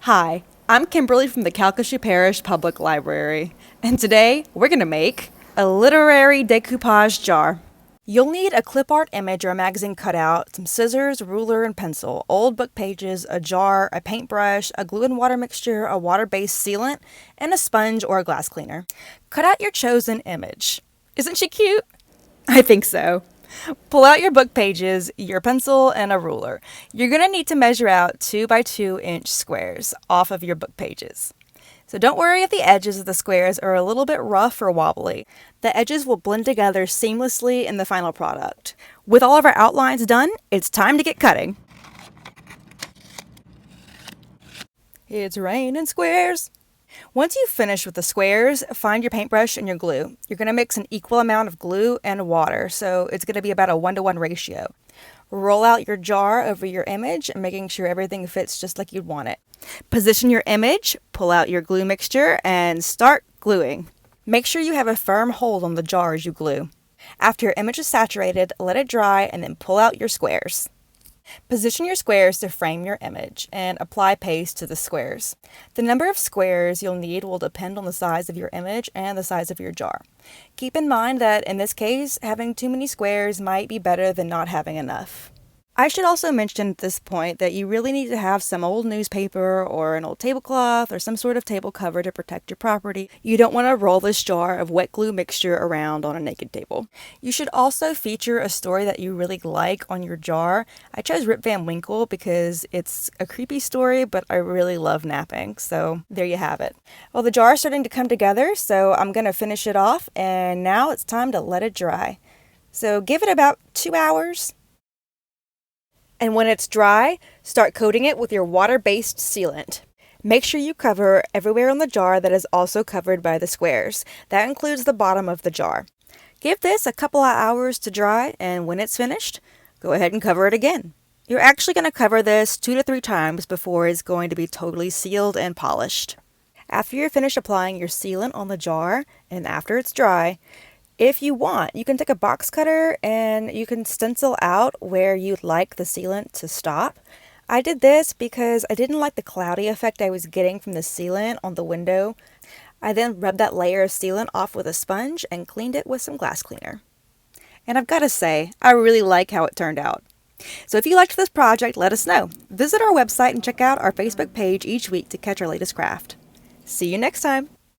Hi, I'm Kimberly from the Calcasieu Parish Public Library, and today we're going to make a literary decoupage jar. You'll need a clip art image or a magazine cutout, some scissors, ruler, and pencil, old book pages, a jar, a paintbrush, a glue and water mixture, a water-based sealant, and a sponge or a glass cleaner. Cut out your chosen image. Isn't she cute? I think so. Pull out your book pages, your pencil, and a ruler. You're going to need to measure out 2 by 2 inch squares off of your book pages. So don't worry if the edges of the squares are a little bit rough or wobbly. The edges will blend together seamlessly in the final product. With all of our outlines done, it's time to get cutting. It's raining squares. Once you've finished with the squares, find your paintbrush and your glue. You're going to mix an equal amount of glue and water, so it's going to be about a 1-to-1 ratio. Roll out your jar over your image, making sure everything fits just like you'd want it. Position your image, pull out your glue mixture, and start gluing. Make sure you have a firm hold on the jar as you glue. After your image is saturated, let it dry and then pull out your squares. Position your squares to frame your image and apply paste to the squares. The number of squares you'll need will depend on the size of your image and the size of your jar. Keep in mind that in this case, having too many squares might be better than not having enough. I should also mention at this point that you really need to have some old newspaper or an old tablecloth or some sort of table cover to protect your property. You don't want to roll this jar of wet glue mixture around on a naked table. You should also feature a story that you really like on your jar. I chose Rip Van Winkle because it's a creepy story, but I really love napping, so there you have it. Well, the jar is starting to come together, so I'm going to finish it off, and now it's time to let it dry. So give it about 2 hours. And when it's dry, start coating it with your water-based sealant. Make sure you cover everywhere on the jar that is also covered by the squares. That includes the bottom of the jar. Give this a couple of hours to dry, and when it's finished, go ahead and cover it again. You're actually going to cover this 2 to 3 times before it's going to be totally sealed and polished. After you're finished applying your sealant on the jar, and after it's dry, if you want, you can take a box cutter and you can stencil out where you'd like the sealant to stop. I did this because I didn't like the cloudy effect I was getting from the sealant on the window. I then rubbed that layer of sealant off with a sponge and cleaned it with some glass cleaner. And I've got to say, I really like how it turned out. So if you liked this project, let us know. Visit our website and check out our Facebook page each week to catch our latest craft. See you next time.